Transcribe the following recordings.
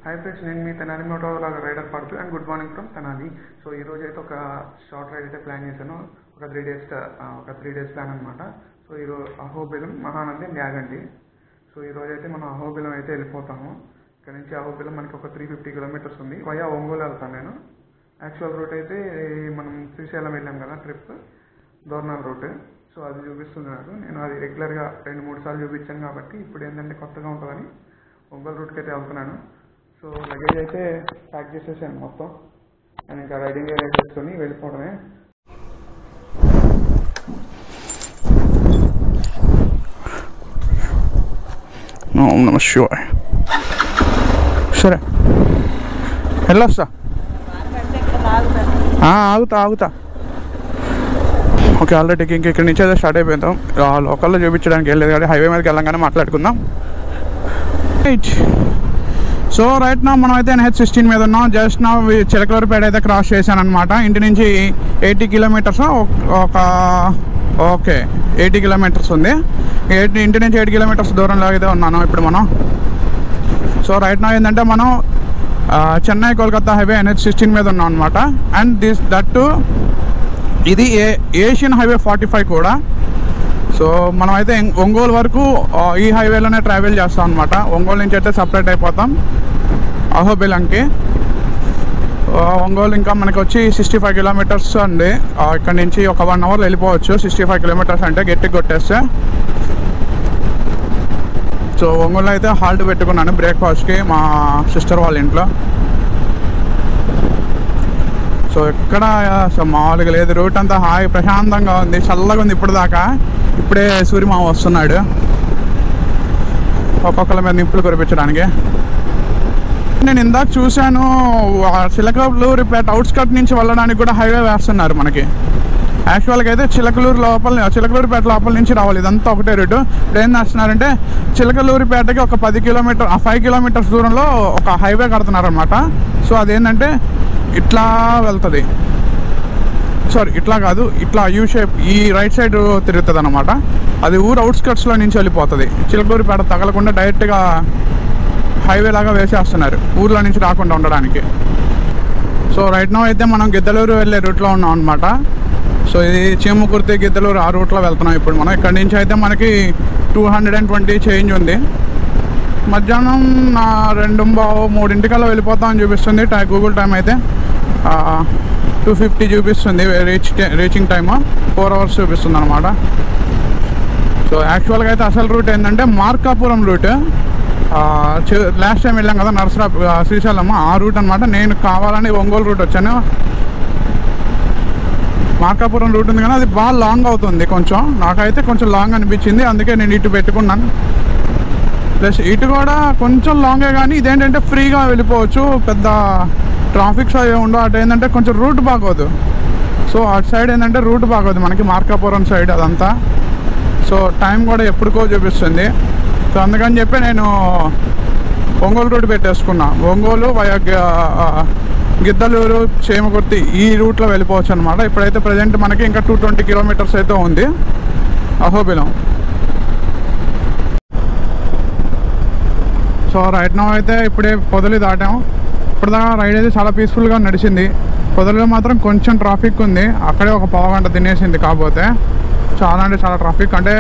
High friends నేను మీ Tenali moto rider Parthu and good morning from Tenali. So ఈ రోజు అయితే ఒక షార్ట్ రైడ్ అయితే ప్లాన్ చేశాను. ఒక 3 డేస్ ప్లాన్ అనమాట. సో ఈరోజు అహోబిలం, మహానంది అండ్ యాగంటి. సో ఈ రోజు అయితే మనం అహోబిలం అయితే వెళ్ళిపోతాము. ఇక్కడ నుంచి అహోబిలం మనకి ఒక 350 కిలోమీటర్స్ ఉంది. వయా ఒంగోలు వెళ్తాను నేను. యాక్చువల్ రూట్ అయితే మనం శ్రీశైలం వెళ్ళాం కదా ట్రిప్, దోర్నాల్ రూట్. సో అది చూపిస్తుంది నాకు. నేను అది రెగ్యులర్గా 2-3 సార్లు చూపించాను కాబట్టి ఇప్పుడు ఏంటంటే కొత్తగా ఉంటుందని ఒంగోలు రూట్కి అయితే వెళ్తున్నాను. సో లగేజ్ అయితే ప్యాక్ చేసేసాను మొత్తం. నేను ఇంకా రైడింగ్ గేర్ వేసేసుకొని వెళ్ళిపోవడమే. ఓం నమః శివాయ. సరే వెళ్ళొస్తా. ఆగుతా. ఓకే, ఆల్రెడీ ఇక్కడి నుంచి అయితే స్టార్ట్ అయిపోతాం. లోకల్లో చూపించడానికి వెళ్ళలేదు కానీ హైవే మీదకి వెళ్ళంగానే మాట్లాడుకుందాం. సో రైట్ నా మనం అయితే NH16 మీద ఉన్నాం. జస్ట్ నా చిలకలూరుపేట అయితే క్రాస్ చేశాను అనమాట. ఇంటి నుంచి 80 కిలోమీటర్స్ ఓకే 80 కిలోమీటర్స్ ఉంది. ఇంటి నుంచి 8 కిలోమీటర్స్ దూరంలో అయితే ఉన్నాను ఇప్పుడు మనం. సో రైట్ నా ఏంటంటే మనం చెన్నై కోల్కతా హైవే NH16 మీద ఉన్నాం అనమాట. అండ్ దట్ ఇది ఏషియన్ హైవే 45 కూడా. సో మనం అయితే ఒంగోలు వరకు ఈ హైవేలోనే ట్రావెల్ చేస్తాం అనమాట. ఒంగోలు నుంచి అయితే సపరేట్ అయిపోతాం అహోబిలంకి. ఒంగోలు ఇంకా మనకి వచ్చి 65 కిలోమీటర్స్ అండి. ఇక్కడ నుంచి ఒక 1 అవర్లో వెళ్ళిపోవచ్చు. 65 కిలోమీటర్స్ అంటే గట్టిగా కొట్టేస్తే. సో ఒంగోలు అయితే హాల్ట్ పెట్టుకున్నాను బ్రేక్ఫాస్ట్కి మా సిస్టర్ వాళ్ళ ఇంట్లో. సో ఎక్కడ మామూలుగా లేదు, రూట్ అంతా హాయి ప్రశాంతంగా ఉంది, చల్లగా ఉంది ఇప్పుడు దాకా. ఇప్పుడే సూర్యమామ వస్తున్నాడు ఒక్కొక్కరి మీద నిప్పులు కురిపించడానికి. నేను ఇందాక చూశాను చిలకలూరుపేట అవుట్స్కట్ నుంచి వెళ్ళడానికి కూడా హైవే వేస్తున్నారు మనకి. యాక్చువల్గా అయితే చిలకలూరుపేట లోపల నుంచి రావాలి, ఇదంతా ఒకటే రూటు. ఇప్పుడు ఏం చేస్తున్నారంటే చిలకలూరుపేటకి ఒక 5 కిలోమీటర్స్ దూరంలో ఒక హైవే కడుతున్నారు అనమాట. సో అదేంటంటే ఇట్లా వెళ్తుంది, సారీ ఇట్లా కాదు, ఇట్లా యూ షేప్ ఈ రైట్ సైడ్ తిరుగుతుంది అనమాట. అది ఊరు అవుట్స్కట్స్లో నుంచి వెళ్ళిపోతుంది. చిలకలూరుపేట తగలకుండా డైరెక్ట్గా హైవే లాగా వేసేస్తున్నారు ఊర్లో నుంచి రాకుండా ఉండడానికి. సో రైట్ నౌ అయితే మనం గిద్దలూరు వెళ్ళే రూట్లో ఉన్నాం అనమాట. సో ఇది చీమకుర్తి గిద్దలూరు ఆ రూట్లో వెళ్తున్నాం ఇప్పుడు మనం. ఇక్కడ నుంచి అయితే మనకి 220 చేంజ్ ఉంది. మధ్యాహ్నం 2:30-3 వెళ్ళిపోతామని చూపిస్తుంది గూగుల్ టైం అయితే. 2:50 చూపిస్తుంది రీచింగ్ టైమ్. 4 అవర్స్ చూపిస్తుంది అనమాట. సో యాక్చువల్గా అయితే అసలు రూట్ ఏంటంటే మార్కాపురం రూట్. లాస్ట్ టైం వెళ్ళాం కదా శ్రీశైలం, ఆ రూట్ అనమాట. నేను కావాలని ఒంగోలు రూట్ వచ్చాను. మార్కాపురం రూట్ ఉంది కానీ అది బాగా లాంగ్ అవుతుంది కొంచెం. నాకైతే కొంచెం లాంగ్ అనిపించింది, అందుకే నేను ఇటు పెట్టుకున్నాను. ప్లస్ ఇటు కూడా కొంచెం లాంగే కానీ ఇదేంటంటే ఫ్రీగా వెళ్ళిపోవచ్చు, పెద్ద ట్రాఫిక్స్ అవి ఉండవు. అటు ఏంటంటే కొంచెం రూట్ బాగోదు. సో అటు సైడ్ ఏంటంటే రూట్ బాగోదు మనకి, మార్కాపురం సైడ్ అదంతా. సో టైం కూడా ఎప్పుడుకో చూపిస్తుంది. సో అందుకని చెప్పి నేను ఒంగోలు రూట్ పెట్టేసుకున్నా. ఒంగోలు గిద్దలూరు, చీమకుర్తి ఈ రూట్లో వెళ్ళిపోవచ్చు అనమాట. ఇప్పుడైతే ప్రజెంట్ మనకి ఇంకా 220 కిలోమీటర్స్ అయితే ఉంది అహోబిలం. సో రైట్ నౌ అయితే ఇప్పుడే పొదలు దాటాము. ఇప్పటిదాకా రైడ్ అయితే చాలా పీస్ఫుల్గా నడిచింది. పొదలులో మాత్రం కొంచెం ట్రాఫిక్ ఉంది, అక్కడే ఒక పావు గంట తినేసింది. కాకపోతే చాలా అంటే చాలా ట్రాఫిక్. అంటే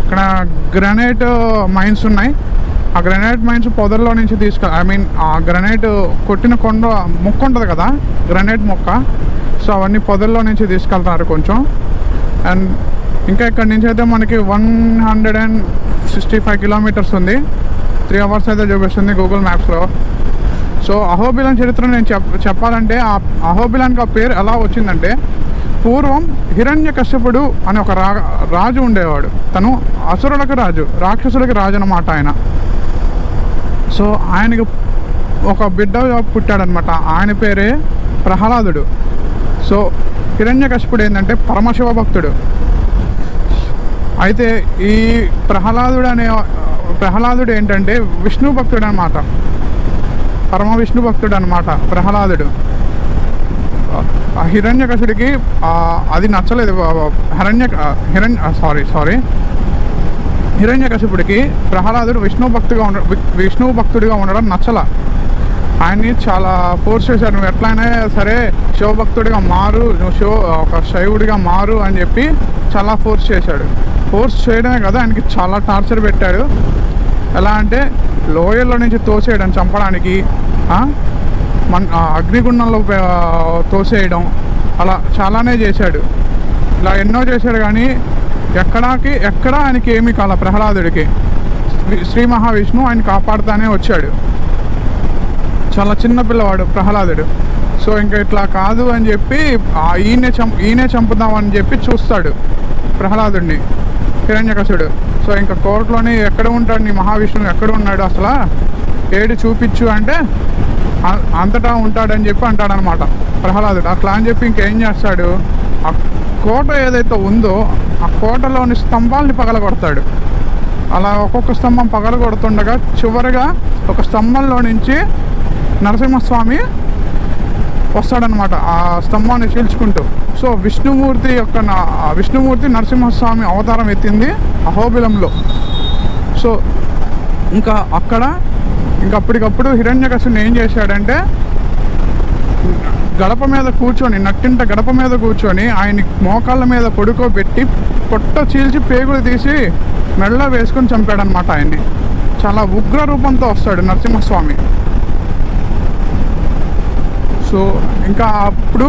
ఇక్కడ గ్రనైట్ మైన్స్ ఉన్నాయి. ఆ గ్రనైట్ మైన్స్ పొదల్లో నుంచి ఆ గ్రనైట్ కొట్టిన మొక్క ఉంటుంది కదా, గ్రనైట్ మొక్క. సో అవన్నీ పొదల్లో నుంచి తీసుకెళ్తున్నారు కొంచెం. అండ్ ఇంకా ఇక్కడ నుంచి అయితే మనకి 165 కిలోమీటర్స్ ఉంది. 3 అవర్స్ అయితే చూపిస్తుంది గూగుల్ మ్యాప్స్లో. సో అహోబిలం చరిత్ర నేను చెప్పాలంటే ఆ అహోబిలానికి ఆ పేరు ఎలా వచ్చిందంటే, పూర్వం హిరణ్యకశ్యపుడు అనే ఒక రాజు ఉండేవాడు. తను అసురులకు రాజు, రాక్షసులకి రాజు అన్నమాట ఆయన. సో ఆయనకి ఒక బిడ్డ పుట్టాడనమాట, ఆయన పేరే ప్రహ్లాదుడు. సో హిరణ్యకశ్యపుడు ఏంటంటే పరమశివ భక్తుడు. అయితే ఈ ప్రహ్లాదుడు ఏంటంటే విష్ణు భక్తుడు అనమాట, పరమ విష్ణు భక్తుడు అనమాట ప్రహ్లాదుడు. హిరణ్యకశుడికి అది నచ్చలేదు. హిరణ్యకశిపుడికి ప్రహ్లాదుడు విష్ణు భక్తుడిగా ఉండడం నచ్చల. ఆయన్ని చాలా ఫోర్స్ చేశాడు, నువ్వు ఎట్లయినా సరే శివభక్తుడిగా మారు, నువ్వు ఒక శైవుడిగా మారు అని చెప్పి చాలా ఫోర్స్ చేశాడు. ఫోర్స్ చేయడమే కదా, ఆయనకి చాలా టార్చర్ పెట్టాడు. ఎలా అంటే లోయల్లో నుంచి తోసేయడం, చంపడానికి, అగ్నిగుండంలో తోసేయడం, అలా చాలానే చేశాడు. ఇలా ఎన్నో చేశాడు కానీ ఎక్కడా ఆయనకి ఏమీ కాల. ప్రహ్లాదుడికి శ్రీ మహావిష్ణువు ఆయన కాపాడుతానే వచ్చాడు. చాలా చిన్న పిల్లవాడు ప్రహ్లాదుడు. సో ఇంకా ఇట్లా కాదు అని చెప్పి ఈయనే చంపుదామని చెప్పి చూస్తాడు ప్రహ్లాదుడిని హిరణ్యకశుడు. సో ఇంకా కోర్టులోని ఎక్కడ ఉంటాడు నీ మహావిష్ణువు, ఎక్కడ ఉన్నాడు అసలు, ఏడు చూపించు అంటే అంతటా ఉంటాడని చెప్పి అంటాడనమాట ప్రహ్లాదుడు. అట్లా అని చెప్పి ఇంకేం చేస్తాడు, ఆ కోట ఏదైతే ఉందో ఆ కోటలోని స్తంభాలని పగలగొడతాడు. అలా ఒక్కొక్క స్తంభం పగలగొడుతుండగా చివరిగా ఒక స్తంభంలో నుంచి నరసింహస్వామి వస్తాడనమాట, ఆ స్తంభాన్ని చీల్చుకుంటూ. సో విష్ణుమూర్తి నరసింహస్వామి అవతారం ఎత్తింది అహోబిలంలో. సో ఇంకా అప్పటికప్పుడు హిరణ్యకశిపుని ఏం చేశాడంటే గడప మీద కూర్చొని, నట్టింట గడప మీద కూర్చొని ఆయన మోకాళ్ళ మీద పడుకోబెట్టి పొట్ట చీల్చి పేగులు తీసి మెడలో వేసుకొని చంపాడనమాట ఆయన్ని. చాలా ఉగ్ర రూపంతో వస్తాడు నరసింహస్వామి. సో ఇంకా అప్పుడు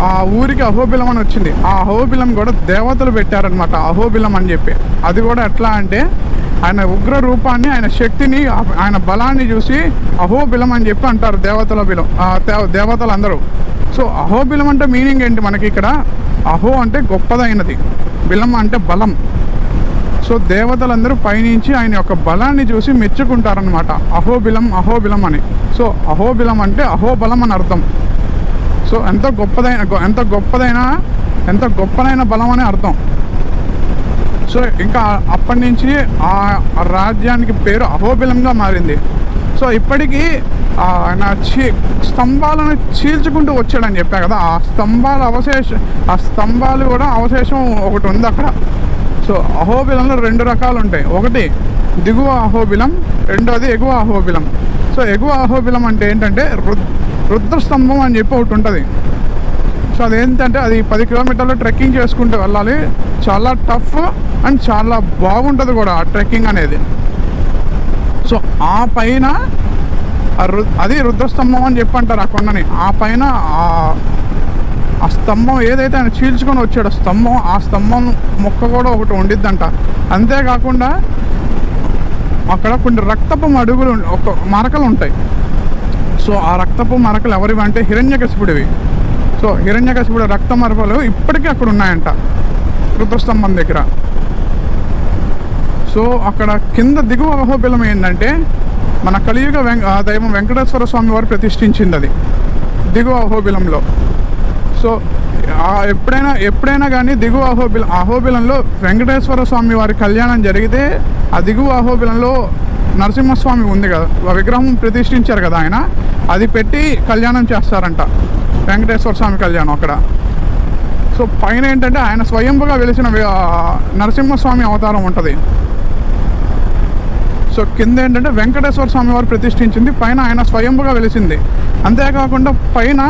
ఆ ఊరికి అహోబిలం అని వచ్చింది. ఆ అహోబిలం కూడా దేవతలు పెట్టారనమాట, అహోబిలం అని చెప్పి. అది కూడా ఎట్లా అంటే ఆయన ఉగ్ర రూపాన్ని, ఆయన శక్తిని, ఆయన బలాన్ని చూసి అహోబిలం అని చెప్పి అంటారు దేవతలు అందరూ. సో అహోబిలం అంటే మీనింగ్ ఏంటి మనకి ఇక్కడ? అహో అంటే గొప్పదైనది, బిలం అంటే బలం. సో దేవతలందరూ పైనుంచి ఆయన యొక్క బలాన్ని చూసి మెచ్చుకుంటారనమాట, అహోబిలం అని. సో అహోబిలం అంటే అహోబలం అని అర్థం. సో ఎంత గొప్పదైన బలం అని అర్థం. సో ఇంకా అప్పటి నుంచి ఆ రాజ్యానికి పేరు అహోబిలంగా మారింది. సో ఇప్పటికీ ఆయన స్తంభాలను చీల్చుకుంటూ వచ్చాడని చెప్పా కదా, ఆ స్తంభాలు కూడా అవశేషం ఒకటి ఉంది అక్కడ. సో అహోబిలంలో 2 రకాలు ఉంటాయి, ఒకటి దిగువ అహోబిలం, రెండోది ఎగువ అహోబిలం. సో ఎగువ అహోబిలం అంటే ఏంటంటే రుద్రస్తంభం అని చెప్పి ఒకటి ఉంటుంది. సో అదేంటంటే అది 10 కిలోమీటర్లు ట్రెక్కింగ్ చేసుకుంటూ వెళ్ళాలి. చాలా టఫ్ అండ్ చాలా బాగుంటుంది కూడా ఆ ట్రెక్కింగ్ అనేది. సో ఆ పైన అది రుద్రస్తంభం అని చెప్పి అంటారు ఆ కొండని. ఆ పైన ఆ స్తంభం ఏదైతే ఆయన చీల్చుకొని వచ్చాడో ఆ స్తంభం మొక్క కూడా ఒకటి ఉండిద్దంట. అంతేకాకుండా అక్కడ కొన్ని రక్తపు మరకలు ఉంటాయి. సో ఆ రక్తపు మరకలు ఎవరివి అంటే హిరణ్యకశిపుడివి. సో హిరణ్యకశిపుడు రక్త మరకలు ఇప్పటికీ అక్కడ ఉన్నాయంట రుద్రస్తంభం దగ్గర. సో అక్కడ కింద దిగువ అహోబిలం ఏంటంటే మన కలియుగ దైవం వెంకటేశ్వర స్వామి వారు ప్రతిష్ఠించింది అది దిగువ అహోబిలంలో. సో ఎప్పుడైనా కానీ దిగువ అహోబిలంలో వెంకటేశ్వర స్వామి వారి కళ్యాణం జరిగితే ఆ దిగువ అహోబిలంలో నరసింహస్వామి ఉంది కదా, విగ్రహం ప్రతిష్ఠించారు కదా ఆయన, అది పెట్టి కళ్యాణం చేస్తారంట, వెంకటేశ్వర స్వామి కళ్యాణం అక్కడ. సో పైన ఏంటంటే ఆయన స్వయంగా వెలిసిన నరసింహస్వామి అవతారం ఉంటుంది. సో కింద ఏంటంటే వెంకటేశ్వర స్వామి వారు ప్రతిష్ఠించింది, పైన ఆయన స్వయంగా వెలిసింది. అంతేకాకుండా పైన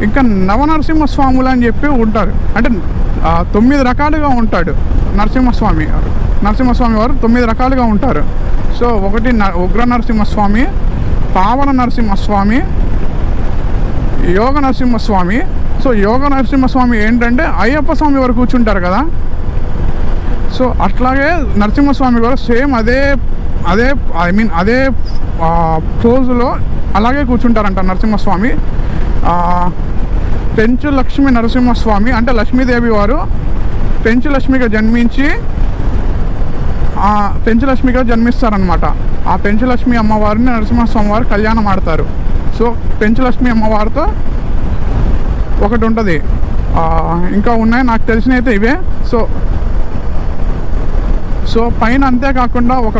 ఇంకా నవనరసింహస్వాములు అని చెప్పి ఉంటారు, అంటే 9 రకాలుగా ఉంటాడు నరసింహస్వామి వారు 9 రకాలుగా ఉంటారు. సో ఒకటి ఉగ్ర నరసింహస్వామి, పావన నరసింహస్వామి, యోగ నరసింహస్వామి. సో యోగ నరసింహస్వామి ఏంటంటే అయ్యప్ప స్వామి వారు కూర్చుంటారు కదా, సో అట్లాగే నరసింహస్వామి కూడా సేమ్ అదే పోజులో అలాగే కూర్చుంటారంట నరసింహస్వామి. పెంచు లక్ష్మి నరసింహస్వామి అంటే లక్ష్మీదేవి వారు పెంచులక్ష్మిగా జన్మిస్తారనమాట. ఆ పెంచులక్ష్మి అమ్మవారిని నరసింహస్వామి వారు కళ్యాణం ఆడతారు. సో పెంచులక్ష్మి అమ్మవారితో ఒకటి ఉంటుంది, ఇంకా ఉన్నాయి నాకు తెలిసినైతే ఇవే. సో పైన అంతేకాకుండా ఒక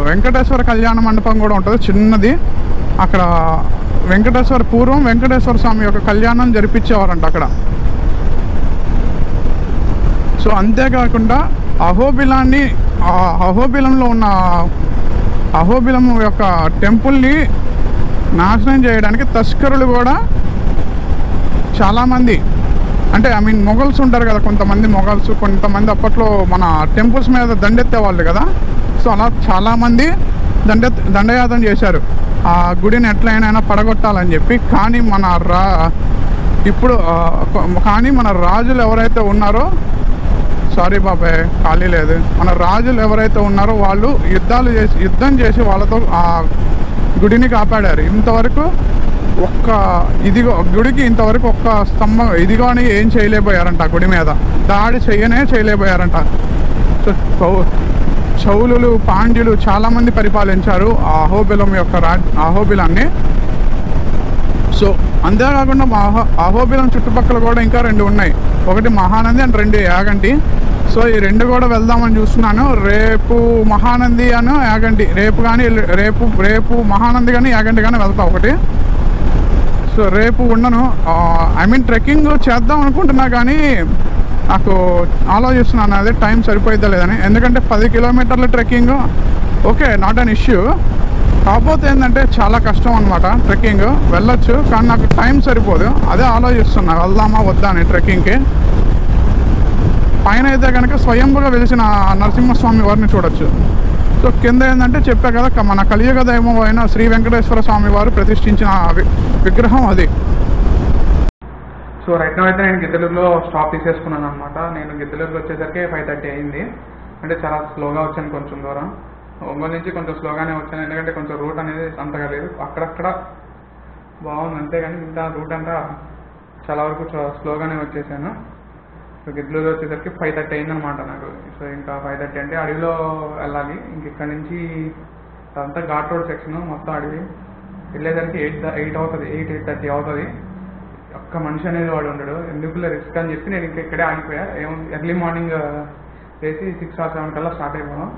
వెంకటేశ్వర కళ్యాణ మండపం కూడా ఉంటుంది చిన్నది. అక్కడ పూర్వం వెంకటేశ్వర స్వామి యొక్క కళ్యాణం జరిపించేవారంట అక్కడ. సో అంతేకాకుండా అహోబిలంలో ఉన్న అహోబిలం యొక్క టెంపుల్ని నాశనం చేయడానికి తస్కరులు కూడా చాలామంది, అంటే ఐ మీన్ మొఘల్స్ ఉంటారు కదా, కొంతమంది మొఘల్స్, కొంతమంది అప్పట్లో మన టెంపుల్స్ మీద దండెత్తేవాళ్ళు కదా. సో అలా చాలామంది దండయాత్ర చేశారు ఆ గుడిని ఎట్లయినా పడగొట్టాలని చెప్పి. కానీ మన రాజులు ఎవరైతే ఉన్నారో, సారీ బాబాయ్ ఖాళీ లేదు, మన రాజులు ఎవరైతే ఉన్నారో వాళ్ళు యుద్ధం చేసి వాళ్ళతో ఆ గుడిని కాపాడారు. ఇంతవరకు గుడికి ఇంతవరకు ఒక్క స్తంభం ఇదిగోని ఏం చేయలేకపోయారంట, గుడి మీద దాడి చేయలేకపోయారంట. సో చౌలులు, పాండ్యులు చాలామంది పరిపాలించారు అహోబిలాన్ని. సో అంతేకాకుండా అహోబిలం చుట్టుపక్కల కూడా ఇంకా 2 ఉన్నాయి, ఒకటి మహానంది అండ్ 2 యాగంటి. సో ఈ 2 కూడా వెళ్దామని చూస్తున్నాను. రేపు మహానంది అను యాగంటి, రేపు మహానంది కానీ యాగంటి కానీ వెళ్తా ఒకటి. సో రేపు ఉండను, ఐ మీన్ ట్రెక్కింగ్ చేద్దాం అనుకుంటున్నా, కానీ నాకు ఆలోచిస్తున్నాను అదే టైం సరిపోయిద్దా లేదని. ఎందుకంటే 10 కిలోమీటర్ల trekking okay, not an issue. కాకపోతే ఏంటంటే చాలా కష్టం అనమాట ట్రెక్కింగ్. వెళ్ళొచ్చు కానీ నాకు టైం సరిపోదు. అదే ఆలోచిస్తున్నా వెళ్దామా వద్దా అని ట్రెక్కింగ్కి. పైన అయితే కనుక స్వయంగా వెలిసిన నరసింహస్వామి వారిని చూడొచ్చు. సో కింద ఏంటంటే చెప్పా కదా, మన కలియుగ దైవం అయిన శ్రీ వెంకటేశ్వర స్వామి వారు ప్రతిష్ఠించిన విగ్రహం అది. సో రైట్ నౌ అయితే నేను గిద్దలూరులో స్టాప్ తీసేసుకున్నాను అనమాట. నేను గిద్దలూరుకి వచ్చేసరికి 5:30 అయింది. అంటే చాలా స్లోగా వచ్చాను, కొంచెం దూరం. ఒంగోలు నుంచి కొంచెం స్లోగానే వచ్చాను, ఎందుకంటే కొంచెం రూట్ అనేది అంతగా లేదు, అక్కడక్కడ బాగుంది అంతేగాని ఇంత రూట్ అంతా చాలా వరకు స్లోగానే వచ్చేసాను. సో గిద్దలూరు వచ్చేసరికి 5:30 అయిందనమాట నాకు. సో ఇంకా 5:30 అంటే అడవిలో వెళ్ళాలి. ఇంక ఇక్కడ నుంచి అదంతా ఘాట్ రోడ్ సెక్షన్, మొత్తం అడవి. వెళ్ళేసరికి 8:30 అవుతుంది. ఒక్క మనిషి అనేది వాడు ఉండడు, ఎందుకులే రిస్క్ అని చెప్పి నేను ఇక్కడే ఆగిపోయా. ఎర్లీ మార్నింగ్ చేసి 6 or 7 కల్లా స్టార్ట్ అయిపోయాం.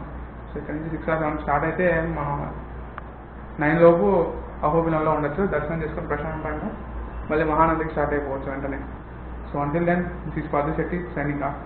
సో ఇక్కడ నుంచి 6 or 7 స్టార్ట్ అయితే మనం 9 లోపు అహోబిలంలో ఉండొచ్చు. దర్శనం చేసుకుని ప్రశాంతంగా మళ్ళీ మహానందికి స్టార్ట్ అయిపోవచ్చు వెంటనే. So until then, this is Padhu Shetty signing off.